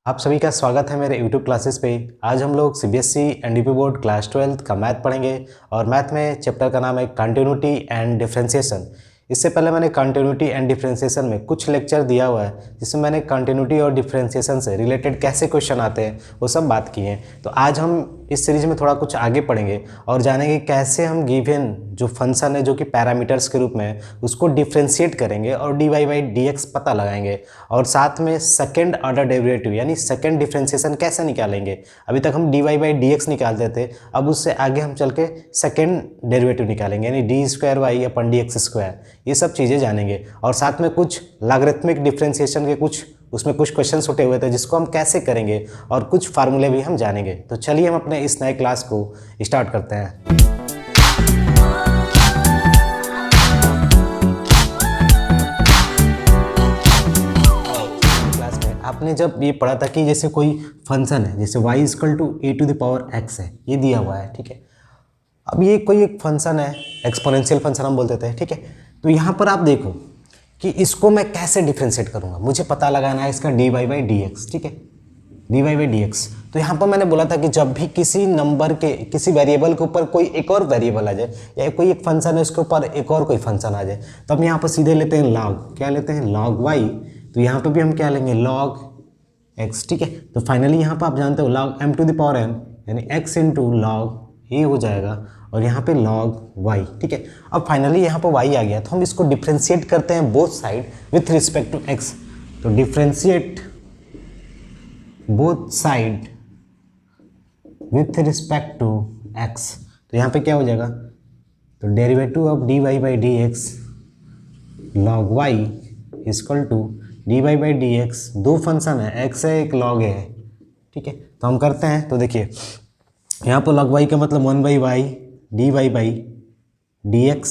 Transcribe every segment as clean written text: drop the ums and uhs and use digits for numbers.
आप सभी का स्वागत है मेरे YouTube क्लासेस पे। आज हम लोग CBSE एनडीपी बोर्ड क्लास 12 का मैथ पढ़ेंगे और मैथ में चैप्टर का नाम है कंटिन्यूटी एंड डिफरेंशिएशन। इससे पहले मैंने कंटिन्यूटी एंड डिफरेंशिएशन में कुछ लेक्चर दिया हुआ है जिसमें मैंने कंटिन्यूटी और डिफरेंशिएशन से रिलेटेड कैसे क्वेश्चन आते हैं वो सब बात की है। तो आज हम इस सीरीज में थोड़ा कुछ आगे पढ़ेंगे और जानेंगे कैसे हम गिवन जो फंक्शन है जो कि पैरामीटर्स के रूप में है उसको डिफरेंशिएट करेंगे और dy बाई dx पता लगाएंगे और साथ में सेकेंड ऑर्डर डेरिवेटिव यानी सेकेंड डिफरेंशिएशन कैसे निकालेंगे। अभी तक हम dy बाई dx निकालते थे, अब उससे आगे हम चल के सेकेंड डेरिवेटिव निकालेंगे यानी डी स्क्वायर वाई अपन dx स्क्वायर, ये सब चीज़ें जानेंगे। और साथ में कुछ लॉगरिथमिक डिफरेंशिएशन के उसमें कुछ क्वेश्चंस उठे हुए थे जिसको हम कैसे करेंगे और कुछ फार्मूले भी हम जानेंगे। तो चलिए हम अपने इस नए क्लास को स्टार्ट करते हैं। क्लास में आपने जब ये पढ़ा था कि जैसे कोई फंक्शन है, जैसे y equal to a to the power x है, ये दिया हुआ है, ठीक है। अब ये कोई एक फंक्शन है, एक्सपोनेंशियल फंक्शन हम बोलते थे, ठीक है। तो यहाँ पर आप देखो कि इसको मैं कैसे डिफरेंशिएट करूँगा, मुझे पता लगाना है इसका dy बाई dx, ठीक है, dy बाई dx। तो यहाँ पर मैंने बोला था कि जब भी किसी नंबर के किसी वेरिएबल के ऊपर कोई एक और वेरिएबल आ जाए या कोई एक फंक्शन है उसके ऊपर एक और कोई फंक्शन आ जाए तो हम यहाँ पर सीधे लेते हैं लॉग, क्या लेते हैं लॉग y। तो यहाँ पर भी हम क्या लेंगे लॉग x, ठीक है। तो फाइनली यहाँ पर आप जानते हो log m to the power n यानी x इंटू लॉग ये हो जाएगा और यहाँ पे log y, ठीक है। अब फाइनली यहाँ पर y आ गया तो हम इसको डिफ्रेंशिएट करते हैं both side with respect to x। तो differentiate both side with respect to x, तो यहाँ पे क्या हो जाएगा, तो derivative of dy by dx log y equal to dy by dx, दो फंक्शन है, x है एक log है, ठीक है। तो हम करते हैं, तो देखिए यहाँ पर log y का मतलब 1 by y dy by dx,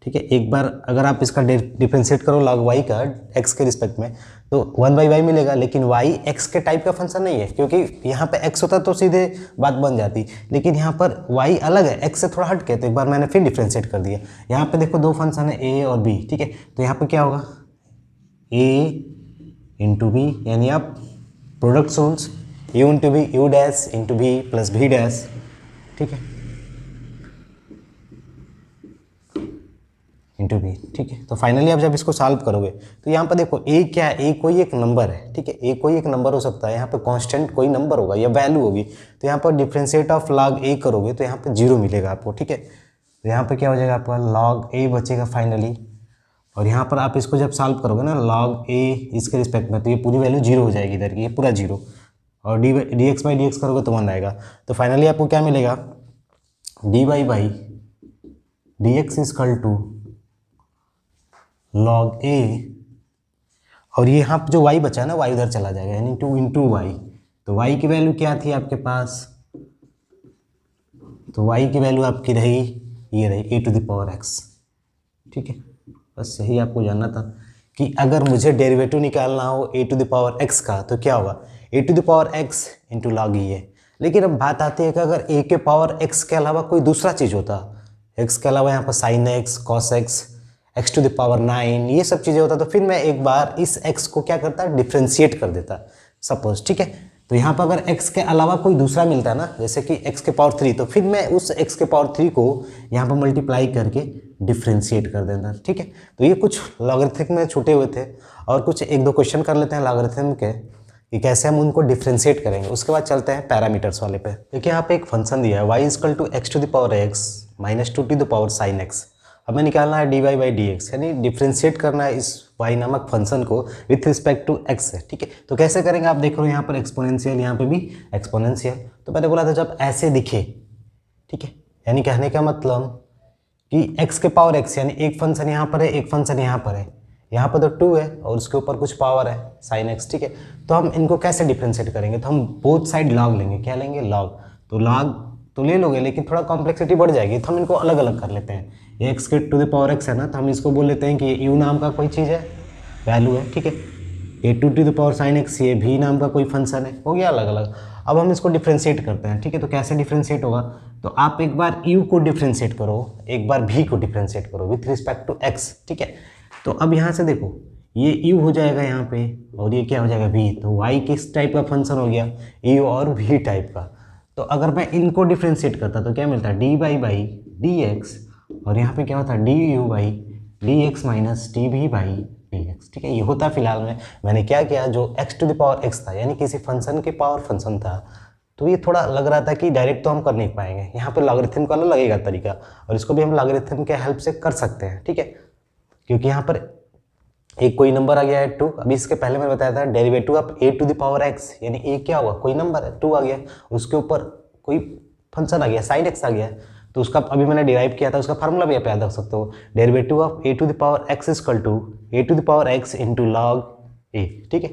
ठीक है। एक बार अगर आप इसका डिफरेंशिएट करो log y का x के रिस्पेक्ट में तो 1 बाई वाई मिलेगा, लेकिन y x के टाइप का फंक्शन नहीं है क्योंकि यहाँ पे x होता तो सीधे बात बन जाती, लेकिन यहाँ पर y अलग है, x से थोड़ा हट के, तो एक बार मैंने फिर डिफरेंशिएट कर दिया। यहाँ पे देखो दो फंक्शन है a और b, ठीक है। तो यहाँ पे क्या होगा a इंटू बी यानी आप प्रोडक्ट सोल्स u into b u dash into b plus b dash, ठीक है, इंटू बी, ठीक है। तो फाइनली आप जब इसको सॉल्व करोगे तो यहाँ पर देखो a क्या है, a कोई एक नंबर है, ठीक है, a कोई एक नंबर हो सकता है, यहाँ पे कांस्टेंट कोई नंबर होगा या वैल्यू होगी। तो यहाँ पर डिफरेंशिएट ऑफ log a करोगे तो यहाँ पे 0 मिलेगा आपको, ठीक है। तो यहाँ पे क्या हो जाएगा आपका log a बचेगा फाइनली, और यहाँ पर आप इसको जब सॉल्व करोगे ना log a इसके रिस्पेक्ट में तो ये पूरी वैल्यू 0 हो जाएगी इधर की, ये पूरा 0, और dx बाई dx करोगे तो 1 आएगा। तो फाइनली आपको क्या मिलेगा dy by dx equal to log a, और ये यहाँ जो y बचा है ना y उधर चला जाएगा यानी 2 इंटू वाई। तो y की वैल्यू क्या थी आपके पास, तो y की वैल्यू आपकी रही ये रही a to the power x, ठीक है। बस यही आपको जानना था कि अगर मुझे डेरिवेटिव निकालना हो a to the power x का तो क्या होगा a to the power x into log e है। लेकिन अब बात आती है कि अगर a के पावर x के अलावा कोई दूसरा चीज़ होता, x के अलावा यहाँ पर sin x cos x x to the power 9 ये सब चीज़ें होता तो फिर मैं एक बार इस x को क्या करता डिफ्रेंशिएट कर देता सपोज, ठीक है। तो यहाँ पर अगर x के अलावा कोई दूसरा मिलता है ना, जैसे कि x के पावर 3, तो फिर मैं उस x के पावर 3 को यहाँ पर मल्टीप्लाई करके डिफ्रेंशिएट कर देता, ठीक है। तो ये कुछ लॉगरिथमिक में छूटे हुए थे और कुछ एक दो क्वेश्चन कर लेते हैं लॉगरिथम के कि कैसे हम उनको डिफ्रेंशिएट करेंगे। उसके बाद चलते हैं पैरामीटर्स वाले पे। देखिए यहाँ पे एक फंक्शन दिया है y equal to x to the power x minus 2 to the power sine x। हमें निकालना है dy बाई dx यानी डिफ्रेंशिएट करना है इस y नामक फंक्शन को विथ रिस्पेक्ट टू x है, ठीक है। तो कैसे करेंगे आप देख रहे हो यहाँ पर एक्सपोनेंशियल, यहाँ पे भी एक्सपोनेंशियल। तो मैंने बोला था जब ऐसे दिखे, ठीक है, यानी कहने का मतलब कि x के पावर x यानी एक फंक्शन यहाँ पर है एक फंक्शन यहाँ पर है, यहाँ पर तो 2 है और उसके ऊपर कुछ पावर है साइन x, ठीक है। तो हम इनको कैसे डिफ्रेंशिएट करेंगे, तो हम बोथ साइड लॉग लेंगे, क्या लेंगे लॉग। तो लॉग तो ले लोगे लेकिन थोड़ा कॉम्प्लेक्सिटी बढ़ जाएगी, तो हम इनको अलग अलग कर लेते हैं। ये x के टू द पावर x है ना, तो हम इसको बोल लेते हैं कि ये u नाम का कोई चीज़ है, वैल्यू है, ठीक है। ये 2 to the power sine x ये v नाम का कोई फंक्शन है, हो गया अलग अलग। अब हम इसको डिफ्रेंशिएट करते हैं, ठीक है। तो कैसे डिफ्रेंशिएट होगा, तो आप एक बार u को डिफ्रेंशिएट करो, एक बार v को डिफ्रेंशिएट करो विथ रिस्पेक्ट टू x, ठीक है। तो अब यहाँ से देखो ये u हो जाएगा यहाँ पे और ये क्या हो जाएगा v। तो y किस टाइप का फंक्शन हो गया, u और v टाइप का। तो अगर मैं इनको डिफ्रेंशिएट करता तो क्या मिलता है, dy बाई dx, और यहाँ पे क्या होता है du by dx minus dv by dx। ठीक है, ये होता फिलहाल में मैंने क्या किया, जो x to the power x था यानी किसी फंक्शन के पावर फंक्शन था, तो ये थोड़ा लग रहा था कि डायरेक्ट तो हम कर नहीं पाएंगे, यहाँ पे लॉगरिथम का लगेगा तरीका, और इसको भी हम लॉगरिथम के हेल्प से कर सकते हैं। ठीक है, क्योंकि यहाँ पर एक कोई नंबर आ गया है 2, अभी इसके पहले मैंने बताया था derivative of a to the power x, यानी a क्या होगा, कोई नंबर है 2 आ गया, उसके ऊपर कोई फंक्शन आ गया sin x आ गया, तो उसका अभी मैंने डिराइव किया था, उसका फार्मूला भी आप याद रख सकते हो, derivative of a to the power x equal to a to the power x into log a। ठीक है,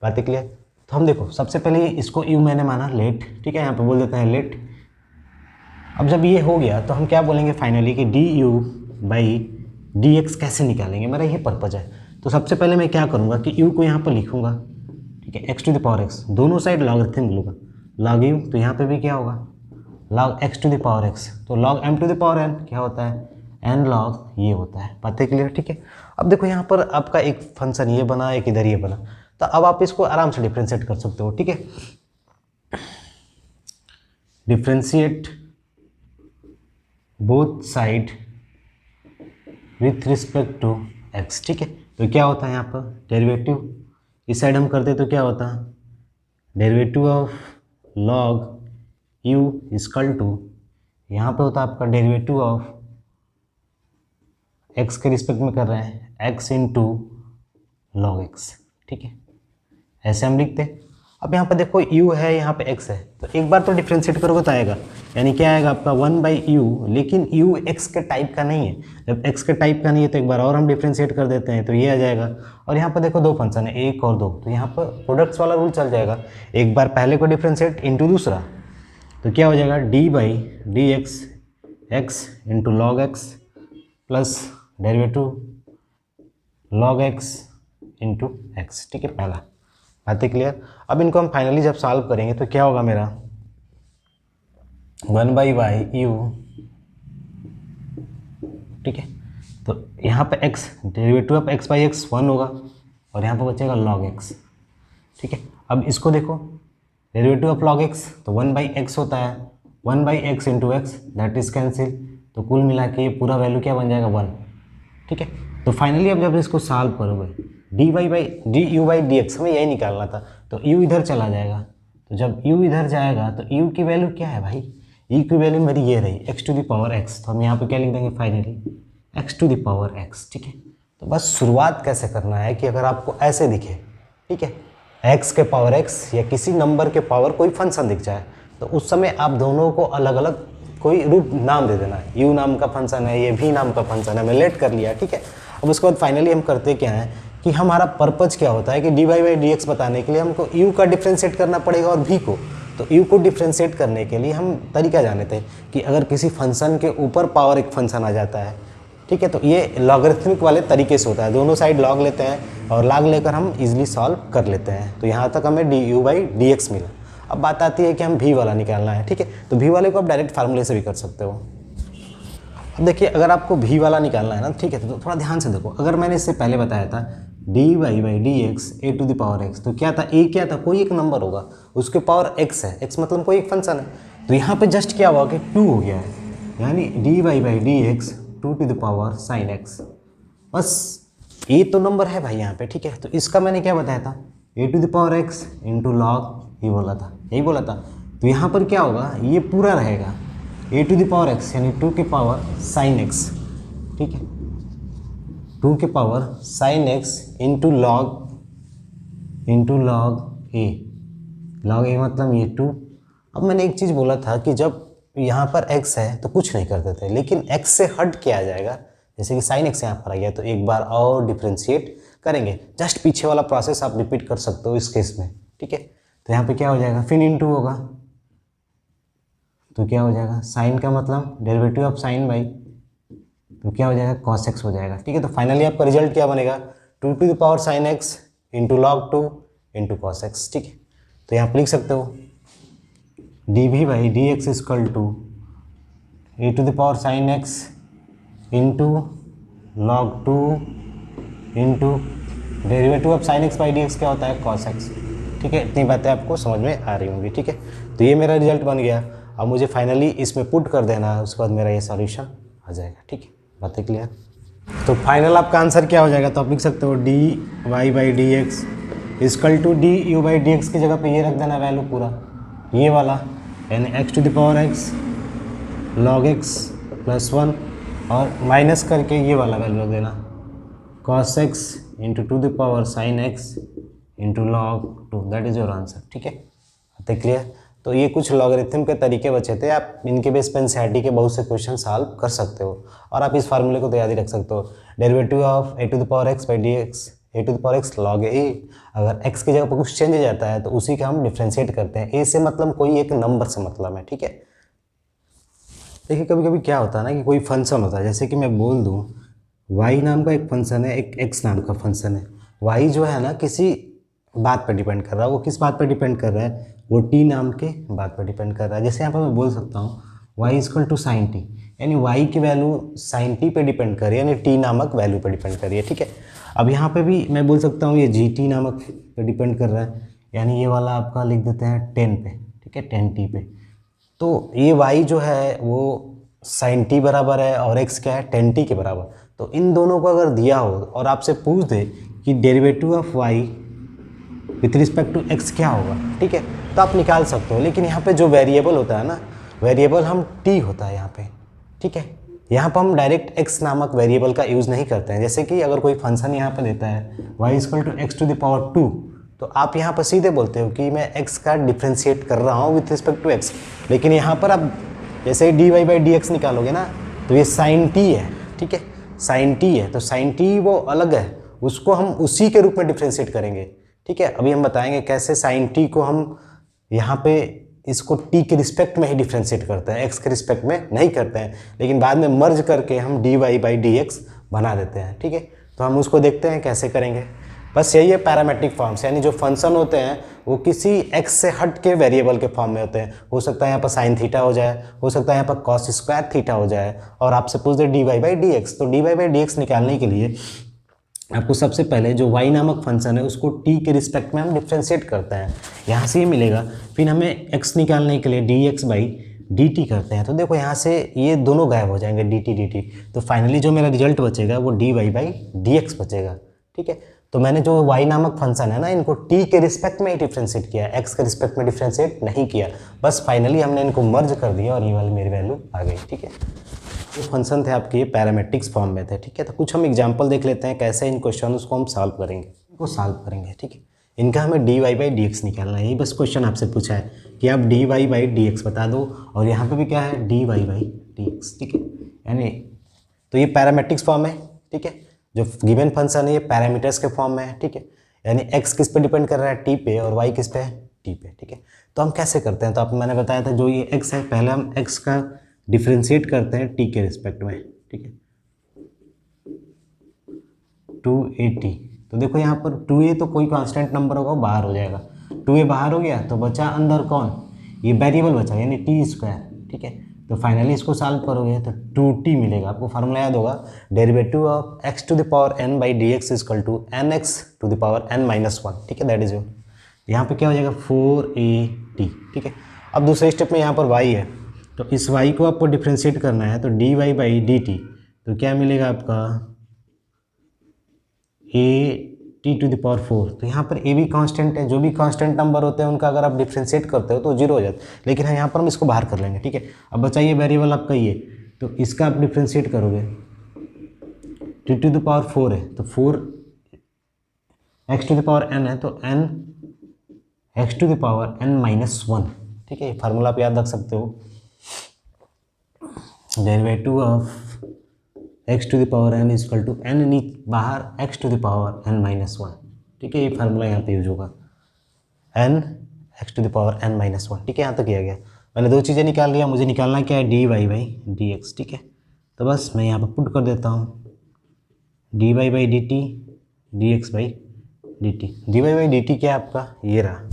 बातें क्लियर। तो हम देखो सबसे पहले इसको u मैंने माना लेट, ठीक है, यहाँ पे बोल देते हैं लेट। अब जब ये हो गया तो हम क्या बोलेंगे फाइनली कि du बाई dx कैसे निकालेंगे, मेरा ये पर्पज है। तो सबसे पहले मैं क्या करूँगा कि u को यहाँ पर लिखूँगा, ठीक है, x to the power x, दोनों साइड लॉगरिथम लूँगा, लॉग u, तो यहाँ पे भी क्या होगा log x to the power x, तो log m to the power n क्या होता है n लॉग ये होता है। बातें क्लियर, ठीक है। अब देखो यहाँ पर आपका एक फंक्शन ये बना, एक इधर ये बना, तो अब आप इसको आराम से डिफ्रेंशिएट कर सकते हो। ठीक है, differentiate both side with respect to x। ठीक है, तो क्या होता है यहाँ पर डेरिवेटिव, इस साइड हम करते तो क्या होता है derivative of log u equal to, यहाँ पे होता है आपका डेरिवेटिव ऑफ x के रिस्पेक्ट में कर रहे हैं x इंटू लॉग x। ठीक है, ऐसे हम लिखते हैं। अब यहाँ पर देखो u है, यहाँ पे x है, तो एक बार तो डिफ्रेंशिएट करोगे तो आएगा, यानी क्या आएगा आपका 1 बाई यू, लेकिन u x के टाइप का नहीं है। जब x के टाइप का नहीं है तो एक बार और हम डिफ्रेंशिएट कर देते हैं, तो ये आ जाएगा। और यहाँ पर देखो दो फंक्शन है, एक और दो, तो यहाँ पर प्रोडक्ट्स वाला रूल चल जाएगा, एक बार पहले को डिफ्रेंशिएट इंटू दूसरा, तो क्या हो जाएगा d by d x x into log x plus derivative log x into x. ठीक है, पहला बातें क्लियर। अब इनको हम फाइनली जब सॉल्व करेंगे तो क्या होगा मेरा 1 बाई वाई यू। ठीक है, तो यहाँ पे x derivative of x by x 1 होगा, और यहाँ पे बचेगा log x। ठीक है, अब इसको देखो डेरिवेटिव ऑफ log x, तो 1 बाई एक्स होता है, 1 by x into x that is cancel, तो कुल मिला के ये पूरा वैल्यू क्या बन जाएगा 1। ठीक है, तो फाइनली अब जब इसको सॉल्व करोगे d y by d u by d x, हमें यही निकालना था, तो u इधर चला जाएगा, तो जब u इधर जाएगा तो u की वैल्यू क्या है भाई, u की वैल्यू मेरी ये रही x to the power x, तो हम यहाँ पे क्या लिख देंगे finally x to the power x। ठीक है, तो बस शुरुआत कैसे करना है कि अगर आपको ऐसे दिखे, ठीक है, x के पावर x या किसी नंबर के पावर कोई फंक्शन दिख जाए, तो उस समय आप दोनों को अलग अलग कोई रूप नाम दे देना है, u नाम का फंक्शन है, ये v नाम का फंक्शन है, मैं लेट कर लिया। ठीक है, अब उसके बाद फाइनली हम करते क्या हैं कि हमारा पर्पज क्या होता है कि d y by d x बताने के लिए हमको u का डिफ्रेंशिएट करना पड़ेगा और v को, तो u को डिफ्रेंशिएट करने के लिए हम तरीका जानते हैं कि अगर किसी फंक्शन के ऊपर पावर एक फंक्शन आ जाता है, ठीक है, तो ये लॉगरिथमिक वाले तरीके से होता है, दोनों साइड लॉग लेते हैं और लॉग लेकर हम इजीली सॉल्व कर लेते हैं। तो यहाँ तक हमें D u by d x मिला। अब बात आती है कि हम v वाला निकालना है। ठीक है, तो v वाले को आप डायरेक्ट फार्मूले से भी कर सकते हो। अब देखिए अगर आपको v वाला निकालना है ना, ठीक है, तो थोड़ा ध्यान से देखो, अगर मैंने इससे पहले बताया था d y by d x a to the power x, तो क्या था a क्या था, कोई एक नंबर होगा उसके पावर x है, x मतलब कोई एक फंक्शन है, तो यहाँ पे जस्ट क्या हुआ कि 2 हो गया है, यानी d y by d x 2 to the power sine x, बस ये तो नंबर है भाई यहाँ पे। ठीक है, तो इसका मैंने क्या बताया था a to the power x into log, ये बोला था, यही बोला था। तो यहाँ पर क्या होगा, ये पूरा रहेगा a to the power x यानी 2 के पावर साइन x। ठीक है, 2 के power sine x into log a, log a मतलब ये 2। अब मैंने एक चीज़ बोला था कि जब यहाँ पर x है तो कुछ नहीं करते थे, लेकिन x से हट के आ जाएगा, जैसे कि साइन x यहाँ पर आ गया, तो एक बार और डिफ्रेंशिएट करेंगे, जस्ट पीछे वाला प्रोसेस आप रिपीट कर सकते हो इस केस में। ठीक है, तो यहाँ पे क्या हो जाएगा फिर इंटू होगा, तो क्या हो जाएगा साइन का मतलब डेरिवेटिव ऑफ साइन बाई, तो क्या हो जाएगा कॉस एक्स हो जाएगा। ठीक है, तो फाइनली आपका रिजल्ट क्या बनेगा 2 to the power sine x into log 2 into cos x. ठीक है, तो यहाँ पर लिख सकते हो d v by d x equal to a to the power sine x into log 2 into derivative of sine x by d x क्या होता है, कॉस एक्स। ठीक है, इतनी बातें आपको समझ में आ रही होंगी। ठीक है, तो ये मेरा रिजल्ट बन गया। अब मुझे फाइनली इसमें पुट कर देना है, उसके बाद मेरा ये सॉल्यूशन आ जाएगा। ठीक है, बातें क्लियर। तो फाइनल आपका आंसर क्या हो जाएगा, तो आप लिख सकते हो d y by d x equal to d u by d x की जगह पे ये रख देना वैल्यू पूरा, ये वाला, यानी x to the power x log x plus 1 और माइनस करके ये वाला वैल्यू रख देना cos x into to the power sine x into log 2, that is your answer. ठीक है, बातें क्लियर। तो ये कुछ लॉगरिथम के तरीके बचे थे, आप इनके बेस पे एनसीईआरटी के बहुत से क्वेश्चन सॉल्व कर सकते हो और आप इस फार्मूले को तो याद ही रख सकते हो। Derivative of a to the power x by d x, a to the power x log a, अगर एक्स की जगह पर कुछ चेंज हो जाता है तो उसी का हम डिफ्रेंशिएट करते हैं। ए से मतलब कोई एक नंबर से मतलब है। ठीक है, देखिए कभी कभी क्या होता है ना कि कोई फंक्शन होता है, जैसे कि मैं बोल दूँ y नाम का एक फंक्शन है, एक x नाम का फंक्शन है। y जो है ना किसी बात पर डिपेंड कर रहा है, वो किस बात पर डिपेंड कर रहा है, वो t नाम के बात पर डिपेंड कर रहा है। जैसे यहाँ पर मैं बोल सकता हूँ y equal to sine t, यानी y की वैल्यू साइन टी पे डिपेंड कर रही है, यानी t नामक वैल्यू पे डिपेंड कर रही है। ठीक है, अब यहाँ पे भी मैं बोल सकता हूँ ये gt नामक पे डिपेंड कर रहा है, यानी ये वाला आपका लिख देते हैं 10 पे। ठीक है, 10t पे। तो ये y जो है वो साइन टी बराबर है और x क्या है 10t के बराबर। तो इन दोनों को अगर दिया हो और आपसे पूछ दे कि derivative of y with respect to x क्या होगा, ठीक है, तो आप निकाल सकते हो। लेकिन यहाँ पे जो वेरिएबल होता है ना, वेरिएबल हम t होता है यहाँ पे। ठीक है, यहाँ पर हम डायरेक्ट x नामक वेरिएबल का यूज़ नहीं करते हैं। जैसे कि अगर कोई फंक्शन यहाँ पे देता है y equal to x to the power 2, तो आप यहाँ पर सीधे बोलते हो कि मैं x का डिफ्रेंशिएट कर रहा हूँ विथ रिस्पेक्ट टू x। लेकिन यहाँ पर आप जैसे d y by d x निकालोगे ना, तो ये साइन टी है। ठीक है, साइन टी है, तो साइन टी वो अलग है, उसको हम उसी के रूप में डिफ्रेंशिएट करेंगे। ठीक है, अभी हम बताएंगे कैसे साइन टी को हम यहाँ पे इसको टी के रिस्पेक्ट में ही डिफ्रेंशिएट करते हैं, एक्स के रिस्पेक्ट में नहीं करते हैं, लेकिन बाद में मर्ज करके हम d y by d x बना देते हैं। ठीक है, तो हम उसको देखते हैं कैसे करेंगे। बस यही है पैरामेट्रिक फॉर्म्स, यानी जो फंक्शन होते हैं वो किसी x से हट के वेरिएबल के फॉर्म में होते हैं। हो सकता है यहाँ पर साइन थीटा हो जाए, हो सकता है यहाँ पर कॉस स्क्वायर थीटा हो जाए, और आपसे पूछ दे d y by d x, तो d y by d x निकालने के लिए आपको सबसे पहले जो y नामक फंक्शन है उसको t के रिस्पेक्ट में हम डिफ्रेंशिएट करते हैं, यहाँ से ये मिलेगा। फिर हमें x निकालने के लिए D x by d T करते हैं, तो देखो यहाँ से ये दोनों गायब हो जाएंगे डी टी, तो फाइनली जो मेरा रिजल्ट बचेगा वो d y by d x बचेगा। ठीक है, तो मैंने जो y नामक फंक्शन है ना, इनको t के रिस्पेक्ट में ही डिफ्रेंशिएट किया, x के रिस्पेक्ट में डिफ्रेंशिएट नहीं किया। बस फाइनली हमने इनको मर्ज कर दिया और ये वाली मेरी वैल्यू आ गई। ठीक है, ये फंक्शन थे आपके, ये पैरामेट्रिक्स फॉर्म में थे। ठीक है, तो कुछ हम एग्जांपल देख लेते हैं कैसे इन क्वेश्चन को हम सॉल्व करेंगे, इनको सॉल्व करेंगे। ठीक है, इनका हमें d y by d x निकालना है। यही बस क्वेश्चन आपसे पूछा है कि आप d y by d x बता दो, और यहाँ पे भी क्या है d y by d x. ठीक है, यानी तो ये पैरामेट्रिक्स फॉर्म है। ठीक है, जो गिवन फंक्शन है ये पैरामीटर्स के फॉर्म में है। ठीक है, यानी x किस पे डिपेंड कर रहा है t पे, और y किस पे है t पे। ठीक है, तो हम कैसे करते हैं, तो आप मैंने बताया था जो ये x है, पहले हम x का डिफ्रेंशिएट करते हैं t के रिस्पेक्ट में। ठीक है, 2a, तो देखो यहाँ पर 2a तो कोई कांस्टेंट नंबर होगा, बाहर हो जाएगा। 2a बाहर हो गया तो बचा अंदर कौन, ये वेरिएबल बचा, यानी टी स्क्वायर। ठीक है, तो फाइनली इसको सॉल्व करोगे तो 2t मिलेगा। आपको फार्मूला याद होगा, derivative of x to the power n by d x equal to n x to the power n minus 1। ठीक है, दैट इज योर, यहाँ पे क्या हो जाएगा 4at। ठीक है, अब दूसरे स्टेप में यहाँ पर y है, तो इस y को आपको डिफ्रेंशिएट करना है, तो d y by d t, तो क्या मिलेगा आपका a t to the power 4। तो यहाँ पर a भी कांस्टेंट है, जो भी कांस्टेंट नंबर होते हैं उनका अगर आप डिफ्रेंशिएट करते हो तो 0 हो जाता है, लेकिन यहाँ पर हम इसको बाहर कर लेंगे। ठीक है, अब बचाइए वेरिएबल आपका ये, तो इसका आप डिफ्रेंशिएट करोगे, t टू द पावर 4 है, तो 4 x to the power n है, तो n x to the power n minus 1। ठीक है, ये फार्मूला आप याद रख सकते हो, derivative of x to the power n equal to n बाहर x to the power n minus 1। ठीक है, ये फार्मूला यहाँ पे यूज होगा, n x to the power n minus 1। ठीक है, यहाँ तक किया गया। मैंने दो चीज़ें निकाल लिया, मुझे निकालना क्या है d y by d x. ठीक है, तो बस मैं यहाँ पर पुट कर देता हूँ d y by d t d x by d t. D y by d t क्या है आपका, ये रहा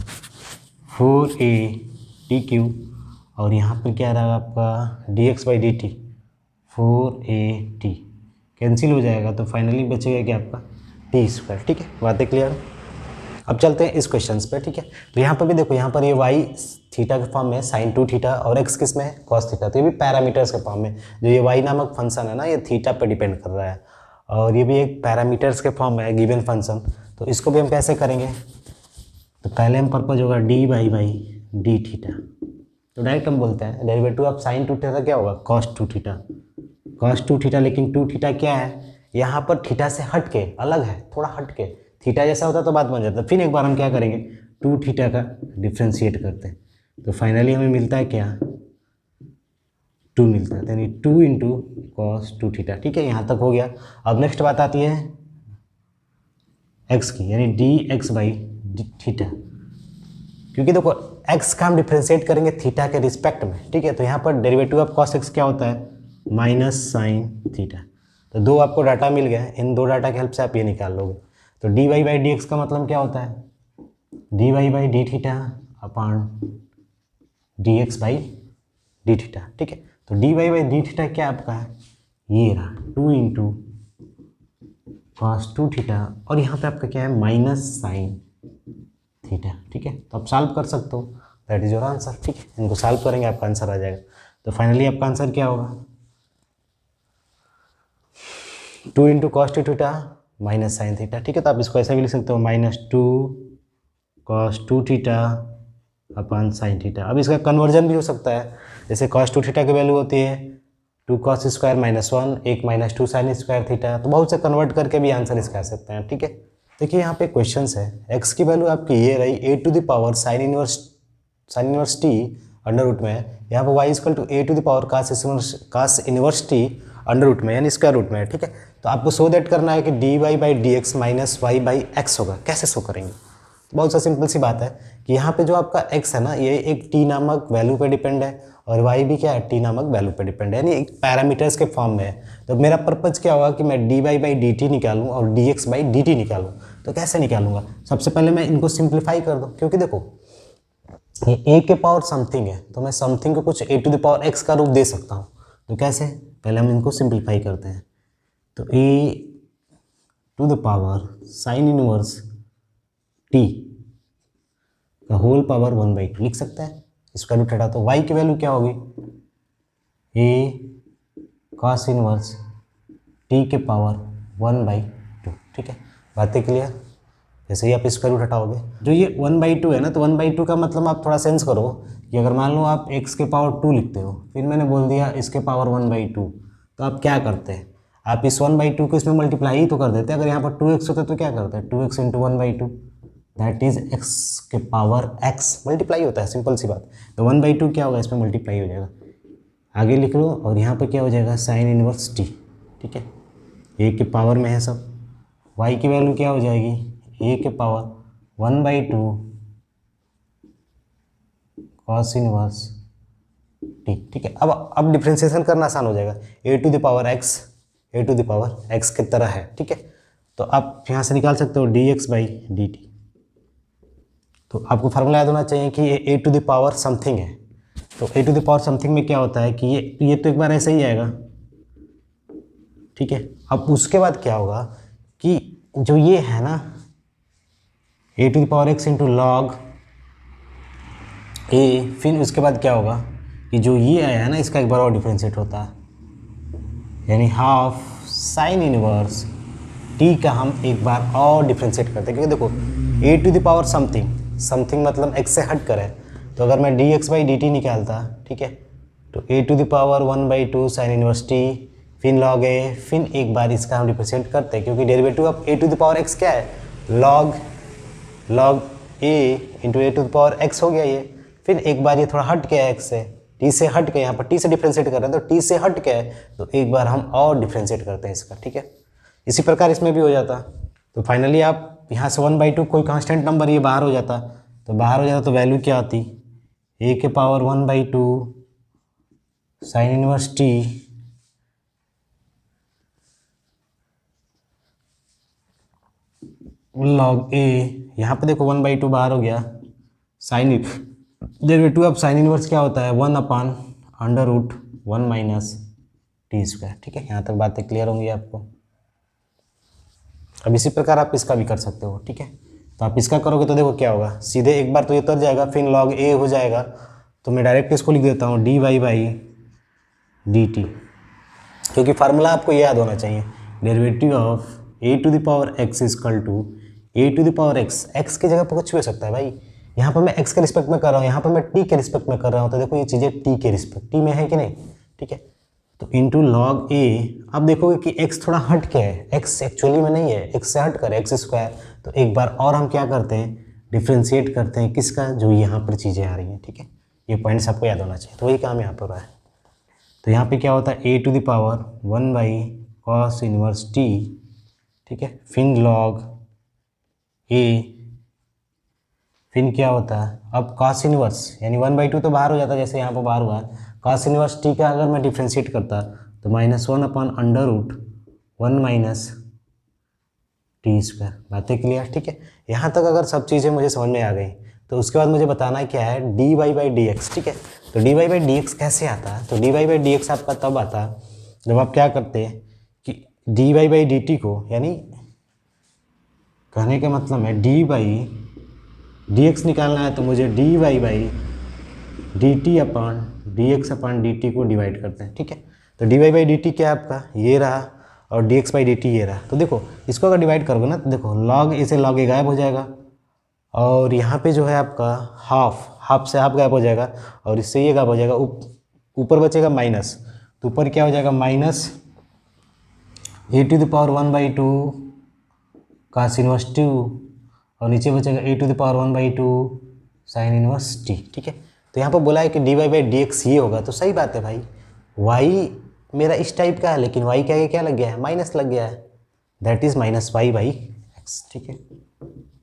4at3, और यहाँ पर क्या रहा आपका D x by d T 4at, cancel हो जाएगा, तो फाइनली बचेगा क्या आपका टी स्क्वायर। ठीक है, बातें क्लियर। अब चलते हैं इस क्वेश्चन पे। ठीक है, तो यहाँ पर भी देखो, यहाँ पर ये वाई थीटा के फॉर्म में साइन 2 थीटा और एक्स किस में है, कॉस थीटा। तो ये भी पैरामीटर्स के फॉर्म में, जो ये वाई नामक फंक्शन है ना, ये थीटा पे डिपेंड कर रहा है और ये भी एक पैरामीटर्स के फॉर्म में है, गिवन फंक्शन। तो इसको भी हम कैसे करेंगे, तो पहले हम पर्पज होगा डी बाई डी थीटा। तो डायरेक्ट हम बोलते हैं डेरिवेटिव ऑफ साइन 2 थीटा क्या होगा, कॉस 2 थीटा। कॉस 2 थीटा, लेकिन 2 थीटा क्या है, यहाँ पर थीटा से हट के अलग है, थोड़ा हट के। थीटा जैसा होता तो बात बन जाता। फिर एक बार हम क्या करेंगे, 2 थीटा का डिफ्रेंशिएट करते हैं, तो फाइनली हमें मिलता है क्या, 2 मिलता है, यानी 2 इंटू कॉस 2 थीटा। ठीक है, यहाँ तक हो गया। अब नेक्स्ट बात आती है एक्स की, यानी डी एक्स बाई थीटा। क्योंकि देखो एक्स का हम डिफ्रेंशिएट करेंगे थीटा के रिस्पेक्ट में। ठीक है, तो यहाँ पर डेरिवेटिव ऑफ कॉस एक्स क्या होता है, माइनस साइन थीटा। तो दो आपको डाटा मिल गया, इन दो डाटा की हेल्प से आप ये निकाल लोगे। तो d y by d x का मतलब क्या होता है, d y by d theta upon d x by d theta. ठीक है, तो d y by d theta क्या आपका है, ये रहा 2 इंटू कॉस 2 थीटा, और यहाँ पे आपका क्या है, माइनस साइन थीटा। ठीक है, तो आप सॉल्व कर सकते हो, दैट इज योर आंसर। ठीक है, इनको सॉल्व करेंगे आपका आंसर आ जाएगा। तो फाइनली आपका आंसर क्या होगा, 2 into cos 2 theta minus sine theta. ठीक है, तो आप इसको ऐसा भी लिख सकते हो, -2 cos 2 theta upon sine theta. अब इसका कन्वर्जन भी हो सकता है, जैसे कॉस 2 थीटा की वैल्यू होती है 2 कॉस स्क्वायर -1, एक -2 साइन स्क्वायर थीटा। तो बहुत से कन्वर्ट करके भी आंसर इसका आ सकते हैं। ठीक है, देखिए यहाँ पे क्वेश्चन है, एक्स की वैल्यू आपकी ये रही a to the power sine inverse t under root में, यहाँ पर y equal to a to the power cos inverse t under root में, यानी स्क्वायर रूट में। ठीक है, तो आपको शो दैट करना है कि d y by d x minus y by x होगा। कैसे शो करेंगे, तो बहुत सा सिंपल सी बात है कि यहाँ पे जो आपका x है ना, ये एक t नामक वैल्यू पे डिपेंड है और y भी क्या है, t नामक वैल्यू पे डिपेंड है, यानी एक पैरामीटर्स के फॉर्म में है। तो मेरा पर्पज क्या होगा कि मैं d y by d t निकालूँ और d x by d t निकालूँ। तो कैसे निकालूंगा, सबसे पहले मैं इनको सिंप्लीफाई कर दूँ, क्योंकि देखो ये a के पावर समथिंग है, तो मैं समथिंग को कुछ a to the power x का रूप दे सकता हूँ। तो कैसे, पहले हम इनको सिंप्लीफाई करते हैं। तो a to the power sine inverse t का होल पावर 1/2 लिख सकते हैं, इसका रूट हटा। तो y की वैल्यू क्या होगी, a कॉस इनवर्स t के पावर 1/2। ठीक है, बातें क्लियर। जैसे ही आप इसका रूट हटाओगे, जो ये 1/2 है ना, तो 1/2 का मतलब आप थोड़ा सेंस करो कि अगर मान लो आप x के पावर 2 लिखते हो, फिर मैंने बोल दिया इसके पावर 1/2, तो आप क्या करते हैं, आप इस 1/2 को इसमें मल्टीप्लाई ही तो कर देते हैं। अगर यहाँ पर 2x होता तो क्या करते हैं, 2x into 1/2, that is x के पावर x मल्टीप्लाई होता है, सिंपल सी बात। तो 1/2 क्या होगा, इसमें मल्टीप्लाई हो जाएगा, आगे लिख लो, और यहाँ पर क्या हो जाएगा, साइन इनवर्स t। ठीक है, a के पावर में है सब। y की वैल्यू क्या हो जाएगी, a के पावर 1/2 कॉस इनवर्स t। ठीक है, अब डिफ्रेंशिएशन करना आसान हो जाएगा, a to the power x की तरह है। ठीक है, तो आप यहाँ से निकाल सकते हो dx बाई dt। तो आपको फार्मूला याद होना चाहिए कि ये a to the power something है। तो a to the power something में क्या होता है कि ये तो एक बार ऐसे ही आएगा। ठीक है, अब उसके बाद क्या होगा कि जो ये है ना, a to the power x into log a, फिर उसके बाद क्या होगा कि जो ये आया है ना, इसका एक बार और डिफ्रेंशिएट होता है, यानी हाफ साइन इनवर्स t का हम एक बार और डिफ्रेंशिएट करते हैं। क्योंकि देखो a to the power something मतलब x से हट कर है, तो अगर मैं dx बाई dt निकालता, ठीक है, तो a to the power 1/2 sine inverse t, फिर लॉग a, फिर एक बार इसका हम डिफ्रेंशिएट करते हैं, क्योंकि derivative of a to the power x क्या है, log a into a to the power x हो गया ये। फिर एक बार ये थोड़ा हट के है x से, t से हट के, यहाँ पर t से डिफ्रेंशिएट कर रहे हैं, तो t से हट के है, तो एक बार हम और डिफ्रेंशिएट करते हैं इसका। ठीक है, इसी प्रकार इसमें भी हो जाता। तो फाइनली आप यहाँ से 1/2 कोई कांस्टेंट नंबर ये बाहर हो जाता, तो वैल्यू क्या आती, a के power 1/2 sine inverse t log a, यहाँ पे देखो 1/2 बाहर हो गया, sine derivative of sine inverse क्या होता है, 1/√1 माइनस टी स्क्वायर। ठीक है, यहाँ तक बातें क्लियर होंगी आपको। अब इसी प्रकार आप इसका भी कर सकते हो, ठीक है। तो आप इसका करोगे तो देखो क्या होगा, सीधे एक बार तो ये उतर जाएगा, फिर log a हो जाएगा। तो मैं डायरेक्ट इसको लिख देता हूँ dy/dt, क्योंकि फार्मूला आपको याद होना चाहिए, derivative of a⁴x equal to a⁴x। x की जगह पर कुछ भी हो सकता है भाई, यहाँ पर मैं x के रिस्पेक्ट में कर रहा हूँ, यहाँ पर मैं t के रिस्पेक्ट में कर रहा हूँ, तो देखो ये चीज़ें t के रिस्पेक्ट t में है कि नहीं, ठीक है। तो इंटू log a, अब देखोगे कि x थोड़ा हट के है, x एक्चुअली में नहीं है, x से हट कर x²। तो एक बार और हम क्या करते हैं, डिफ्रेंशिएट करते हैं किसका, जो यहाँ पर चीज़ें आ रही हैं, ठीक है। ये पॉइंट्स आपको याद होना चाहिए, तो वही काम यहाँ पर हो रहा है। तो यहाँ पे क्या होता है, a⁴1/cos इनवर्स t, ठीक है, फिर log a, फिर क्या होता है, अब cos इनवर्स यानी 1/2 तो बाहर हो जाता है, जैसे यहाँ पर बाहर हुआ है। cos इनवर्स t का अगर मैं डिफ्रेंशिएट करता तो -1/√1 t²। बातें क्लियर, ठीक है। यहाँ तक अगर सब चीज़ें मुझे समझ में आ गई, तो उसके बाद मुझे बताना है क्या है, dy/dx, ठीक है। तो dy/dx कैसे आता है, तो dy/dx आपका तब आता है जब आप क्या करते हैं कि dy/dt को, यानी कहने का मतलब है dy/dx निकालना है, तो मुझे dy/dt/dx/dt को डिवाइड करते हैं, ठीक है। तो dy/dt क्या है आपका, ये रहा, और dx/dt ये रहा। तो देखो इसको अगर डिवाइड करोगे ना, तो देखो log a से log a गायब हो जाएगा, और यहाँ पे जो है आपका हाफ से हाफ गायब हो जाएगा, और इससे ये गायब हो जाएगा, ऊपर बचेगा माइनस। तो ऊपर क्या हो जाएगा, माइनस a⁴1/2 cos इनवर्स 2, और नीचे बचेगा a⁴1/2 sin इनवर्स t, ठीक है। तो यहाँ पर बोला है कि dy/dx ये होगा, तो सही बात है भाई, y मेरा इस टाइप का है, लेकिन y क्या लग गया है, माइनस लग गया है, दैट इज -y/x, ठीक है।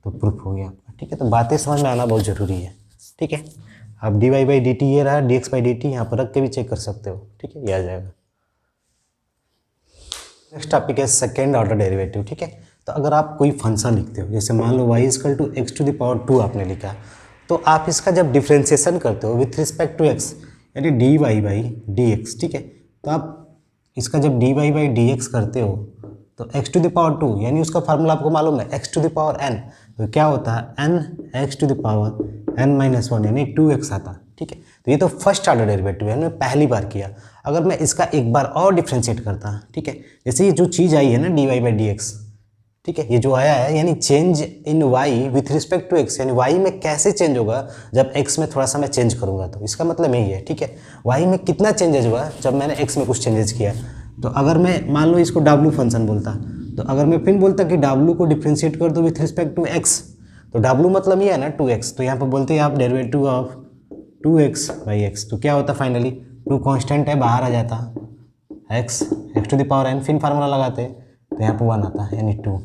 तो प्रूफ हो गया आपका, ठीक है। तो बातें समझ में आना बहुत ज़रूरी है, ठीक है। अब dy/dt ये रहा, dx/dt यहाँ पर रख के भी चेक कर सकते हो, ठीक है, ये आ जाएगा। नेक्स्ट टॉपिक है सेकेंड ऑर्डर डेरिवेटिव, ठीक है। तो अगर आप कोई फंक्शन लिखते हो, जैसे मान लो y = x⁴ आपने लिखा, तो आप इसका जब डिफ्रेंशिएशन करते हो विथ रिस्पेक्ट टू x, यानी dy/dx, ठीक है। तो आप इसका जब dy/dx करते हो, तो x⁴ यानी उसका फार्मूला आपको मालूम है, x⁴n, तो क्या होता है, n x⁴n-1 यानी 2x आता है, ठीक है। तो ये तो फर्स्ट ऑर्डर डेरिवेटिव है, मैंने पहली बार किया। अगर मैं इसका एक बार और डिफ्रेंशिएट करता, ठीक है, जैसे ये जो चीज़ आई है ना dy/dx, ठीक है, ये जो आया है, यानी change in y with respect to x, यानी y में कैसे चेंज होगा जब x में थोड़ा सा मैं चेंज करूंगा, तो इसका मतलब यही है, ठीक है। y में कितना चेंजेज हुआ जब मैंने x में कुछ चेंजेस किया। तो अगर मैं मान लो इसको w फंक्शन बोलता, तो अगर मैं फिर बोलता कि w को डिफ्रेंशिएट कर दो विथ रिस्पेक्ट टू x, तो w मतलब ये है ना 2x, तो यहाँ पर बोलते हैं आप डेरिवेटिव ऑफ 2x/x, तो क्या होता फाइनली, 2 कांस्टेंट है, बाहर आ जाता x⁴n, फिर फार्मूला लगाते तो यहाँ पर 1 आता है, यानी 2।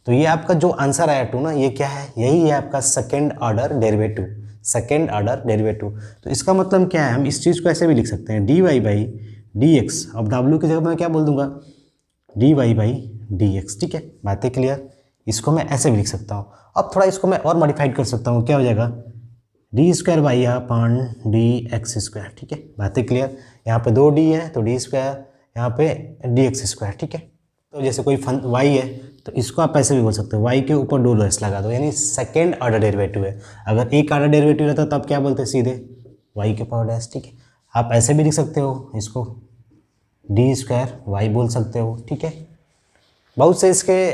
तो ये आपका जो आंसर आया 2 ना, ये क्या है, यही है आपका second order derivative, second order derivative. तो इसका मतलब क्या है, हम इस चीज़ को ऐसे भी लिख सकते हैं, dy/dx, अब w की जगह मैं क्या बोल दूंगा, dy/dx, ठीक है। बातें क्लियर, इसको मैं ऐसे भी लिख सकता हूँ। अब थोड़ा इसको मैं और मॉडिफाइड कर सकता हूँ, क्या हो जाएगा, d² ठीक है। बातें क्लियर, यहाँ पे 2d है तो d², यहाँ पे dx², ठीक है। तो जैसे कोई y है, तो इसको आप ऐसे भी बोल सकते हो, y के ऊपर 2 रेस लगा दो, यानी सेकेंड ऑर्डर डेरिवेटिव है। अगर एक ऑर्डर डेरिवेटिव रहता तो आप क्या बोलते, सीधे y के पावर डैश, ठीक है। आप ऐसे भी लिख सकते हो, इसको d² बोल सकते हो, ठीक है। बहुत से इसके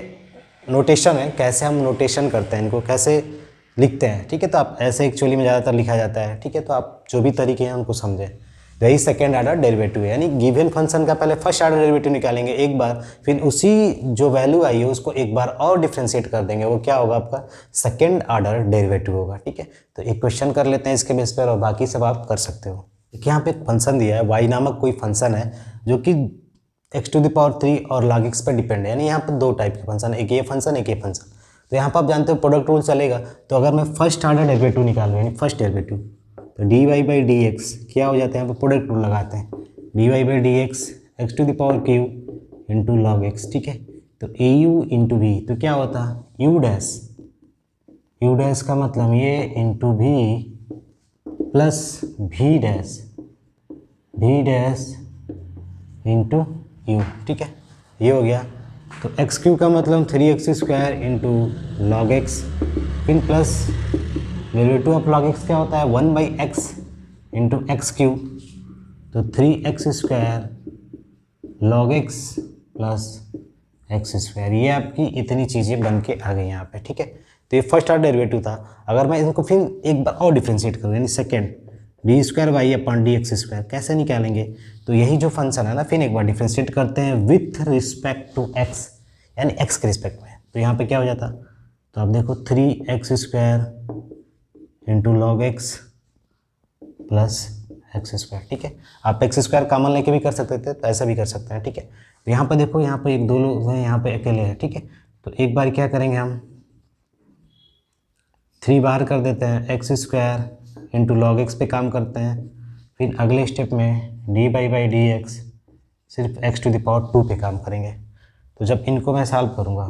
नोटेशन है, कैसे हम नोटेशन करते हैं, इनको कैसे लिखते हैं, ठीक है। तो आप ऐसे एक्चुअली में ज़्यादातर लिखा जाता है, ठीक है। तो आप जो भी तरीके हैं उनको समझें, यही सेकेंड ऑर्डर डेरिवेटिव है, यानी गिवन फंक्शन का पहले फर्स्ट ऑर्डर डेरिवेटिव निकालेंगे एक बार, फिर उसी जो वैल्यू आई है उसको एक बार और डिफ्रेंशिएट कर देंगे, वो क्या होगा, आपका सेकेंड ऑर्डर डेरिवेटिव होगा, ठीक है। तो एक क्वेश्चन कर लेते हैं इसके बेस पर, और बाकी सब आप कर सकते हो। यहाँ पे एक फंक्शन दिया है, y नामक कोई फंक्शन है जो कि x⁴ और log x पर डिपेंड है, यानी यहाँ पर 2 टाइप के फंक्शन, एक ये फंक्शन, एक ये फंक्शन। तो यहाँ पर आप जानते हो प्रोडक्ट रूल चलेगा। तो अगर मैं फर्स्ट ऑर्डर डेरिवेटिव निकालूँ, यानी फर्स्ट डेरिवेटिव, तो dy/dx क्या हो जाता है, यहाँ पर प्रोडक्ट रूल लगाते हैं, dy/dx x⁴ into log x, ठीक है। तो au इंटू v, तो क्या होता है u डैश का मतलब ये into v plus v dash into u, ठीक है। ये हो गया तो एक्स क्यू का मतलब 3x² इंटू लॉग एक्स, फिर plus derivative of log x क्या होता है 1/x इंटू एक्स क्यू, तो 3x² log x plus x²। ये आपकी इतनी चीज़ें बन के आ गई यहाँ पे, ठीक है। तो ये फर्स्ट ऑर्डर डेरिवेटिव था। अगर मैं इनको फिर एक बार और डिफ्रेंशिएट करूँ यानी सेकेंड d²y/dx², कैसे निकालेंगे? तो यही जो फंक्शन है ना, फिर एक बार डिफ्रेंशिएट करते हैं विथ रिस्पेक्ट टू x, यानी x के रिस्पेक्ट में। तो यहाँ पे क्या हो जाता, तो आप देखो 3x² into log x plus x², ठीक है। आप x² कॉमन लेके भी कर सकते थे, तो ऐसा भी कर सकते हैं, ठीक है। तो यहाँ पर देखो, यहाँ पर एक दो लोग हैं, यहाँ पे अकेले हैं, ठीक है। तो एक बार क्या करेंगे हम 3 बार कर देते हैं, x² इंटू लॉग एक्स पे काम करते हैं, फिर अगले स्टेप में dy/dx सिर्फ x⁴ पे काम करेंगे। तो जब इनको मैं सॉल्व करूँगा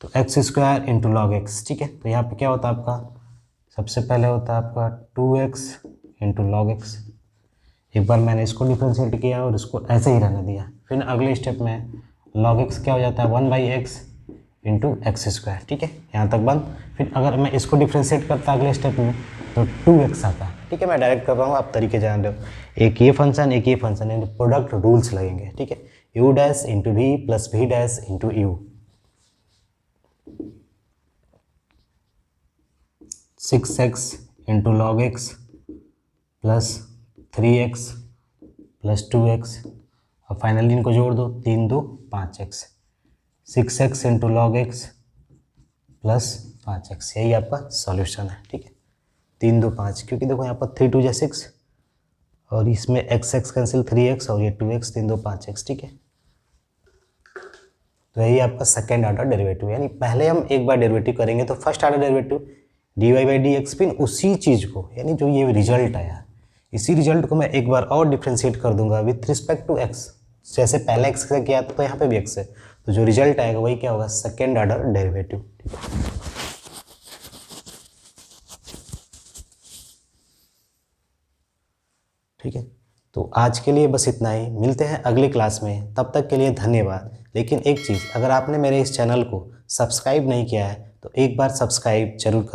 तो x² इंटू लॉग एक्स, ठीक है। तो यहाँ पे क्या होता है आपका, सबसे पहले होता है आपका 2x इंटू लॉग एक्स। एक बार मैंने इसको डिफ्रेंशिएट किया और इसको ऐसे ही रहने दिया। फिर अगले स्टेप में लॉग एक्स क्या हो जाता है 1/x इंटू x², ठीक है, यहाँ तक बंद। फिर अगर मैं इसको डिफ्रेंशिएट करता अगले स्टेप में तो 2x आता, ठीक है। मैं डायरेक्ट कर रहा हूँ, आप तरीके जान रहे हो। एक ये फंक्शन एक ये फंक्शन, यानी प्रोडक्ट रूल्स लगेंगे, ठीक है। u' into v plus v' into u, 6x into log x plus 3x plus 2x, और फाइनली इनको जोड़ दो, 3 2 5x, 6x into log x plus 5x। यही आपका सॉल्यूशन है, ठीक है। 3 2 5, क्योंकि देखो यहाँ पर 3 2 6 और इसमें x कैंसिल 3x और ये 2x, 3 2 5x, ठीक है। तो यही आपका सेकेंड ऑर्डर डेरिवेटिव, यानी पहले हम एक बार डेरिवेटिव करेंगे तो फर्स्ट ऑर्डर डेरिवेटिव dy/dx, फिर उसी चीज़ को, यानी जो ये रिजल्ट आया, इसी रिजल्ट को मैं एक बार और डिफ्रेंशिएट कर दूंगा विथ रिस्पेक्ट टू x। जैसे पहले x से किया था तो यहाँ पे भी x है, तो जो रिजल्ट आएगा वही क्या होगा, सेकेंड ऑर्डर डेरिवेटिव। ठीक है, तो आज के लिए बस इतना ही। मिलते हैं अगली क्लास में, तब तक के लिए धन्यवाद। लेकिन एक चीज़, अगर आपने मेरे इस चैनल को सब्सक्राइब नहीं किया है तो एक बार सब्सक्राइब जरूर कर